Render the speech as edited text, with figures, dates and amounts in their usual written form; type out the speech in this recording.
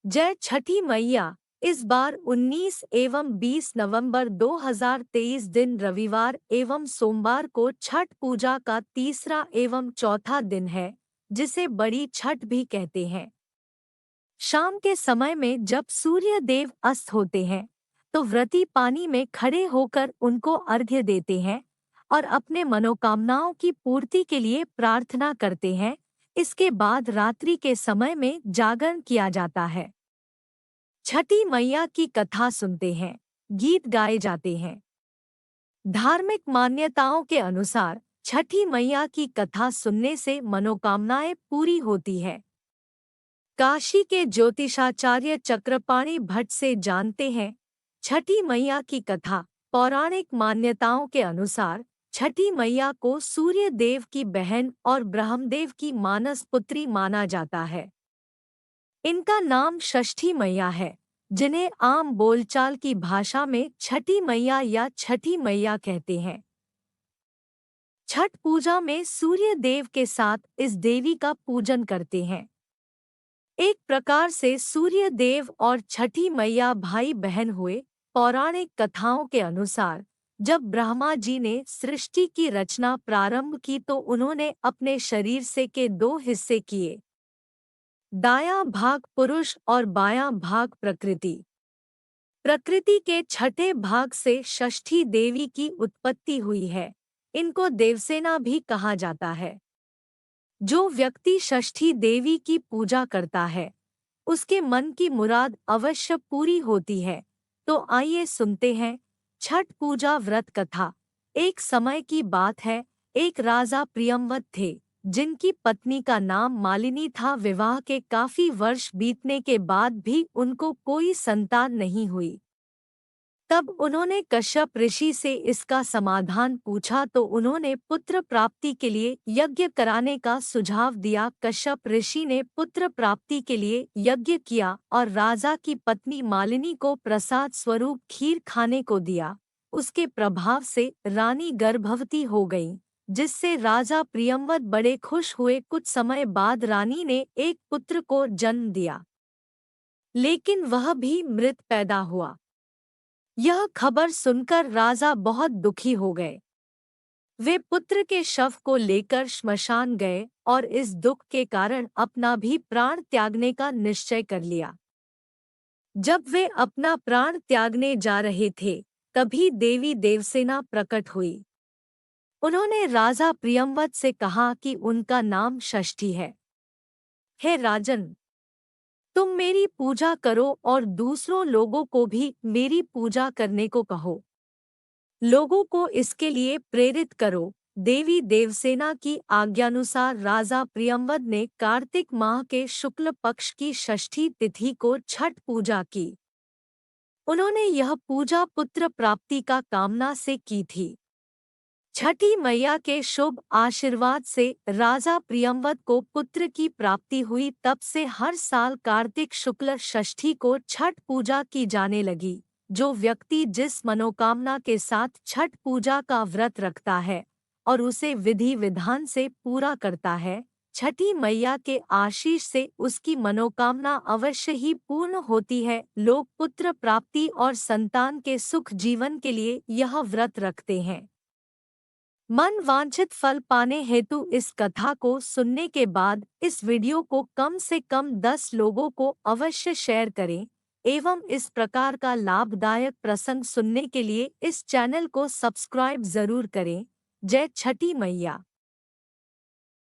जय छठी मैया। इस बार 19 एवं 20 नवंबर 2023 दिन रविवार एवं सोमवार को छठ पूजा का तीसरा एवं चौथा दिन है, जिसे बड़ी छठ भी कहते हैं। शाम के समय में जब सूर्य देव अस्त होते हैं, तो व्रती पानी में खड़े होकर उनको अर्घ्य देते हैं और अपने मनोकामनाओं की पूर्ति के लिए प्रार्थना करते हैं। इसके बाद रात्रि के समय में जागरण किया जाता है। छठी मैया की कथा सुनते हैं, गीत गाए जाते हैं। धार्मिक मान्यताओं के अनुसार छठी मैया की कथा सुनने से मनोकामनाएं पूरी होती है। काशी के ज्योतिषाचार्य चक्रपाणि भट्ट से जानते हैं, छठी मैया की कथा। पौराणिक मान्यताओं के अनुसार छठी मैया को सूर्य देव की बहन और ब्रह्मदेव की मानस पुत्री माना जाता है। इनका नाम षष्ठी मैया है, जिन्हें आम बोलचाल की भाषा में छठी मैया या छठी मैया कहते हैं। छठ पूजा में सूर्य देव के साथ इस देवी का पूजन करते हैं। एक प्रकार से सूर्य देव और छठी मैया भाई बहन हुए। पौराणिक कथाओं के अनुसार जब ब्रह्मा जी ने सृष्टि की रचना प्रारंभ की तो उन्होंने अपने शरीर से के दो हिस्से किए, दायां भाग पुरुष और बायां भाग प्रकृति। प्रकृति के छठे भाग से षष्ठी देवी की उत्पत्ति हुई है। इनको देवसेना भी कहा जाता है। जो व्यक्ति षष्ठी देवी की पूजा करता है, उसके मन की मुराद अवश्य पूरी होती है। तो आइए सुनते हैं छठ पूजा व्रत कथा। एक समय की बात है, एक राजा प्रियंवद थे, जिनकी पत्नी का नाम मालिनी था। विवाह के काफी वर्ष बीतने के बाद भी उनको कोई संतान नहीं हुई। तब उन्होंने कश्यप ऋषि से इसका समाधान पूछा तो उन्होंने पुत्र प्राप्ति के लिए यज्ञ कराने का सुझाव दिया। कश्यप ऋषि ने पुत्र प्राप्ति के लिए यज्ञ किया और राजा की पत्नी मालिनी को प्रसाद स्वरूप खीर खाने को दिया। उसके प्रभाव से रानी गर्भवती हो गई, जिससे राजा प्रियंवद बड़े खुश हुए। कुछ समय बाद रानी ने एक पुत्र को जन्म दिया, लेकिन वह भी मृत पैदा हुआ। यह खबर सुनकर राजा बहुत दुखी हो गए। वे पुत्र के शव को लेकर श्मशान गए और इस दुख के कारण अपना भी प्राण त्यागने का निश्चय कर लिया। जब वे अपना प्राण त्यागने जा रहे थे, तभी देवी देवसेना प्रकट हुई। उन्होंने राजा प्रियंवद से कहा कि उनका नाम षष्ठी है। हे राजन, तुम मेरी पूजा करो और दूसरों लोगों को भी मेरी पूजा करने को कहो। लोगों को इसके लिए प्रेरित करो। देवी देवसेना की आज्ञानुसार राजा प्रियंवद ने कार्तिक माह के शुक्ल पक्ष की षष्ठी तिथि को छठ पूजा की। उन्होंने यह पूजा पुत्र प्राप्ति का कामना से की थी। छठी मैया के शुभ आशीर्वाद से राजा प्रियंवद को पुत्र की प्राप्ति हुई। तब से हर साल कार्तिक शुक्ल षष्ठी को छठ पूजा की जाने लगी। जो व्यक्ति जिस मनोकामना के साथ छठ पूजा का व्रत रखता है और उसे विधि विधान से पूरा करता है, छठी मैया के आशीष से उसकी मनोकामना अवश्य ही पूर्ण होती है। लोग पुत्र प्राप्ति और संतान के सुख जीवन के लिए यह व्रत रखते हैं। मन वांछित फल पाने हेतु इस कथा को सुनने के बाद इस वीडियो को कम से कम 10 लोगों को अवश्य शेयर करें एवं इस प्रकार का लाभदायक प्रसंग सुनने के लिए इस चैनल को सब्सक्राइब जरूर करें। जय छठी मैया।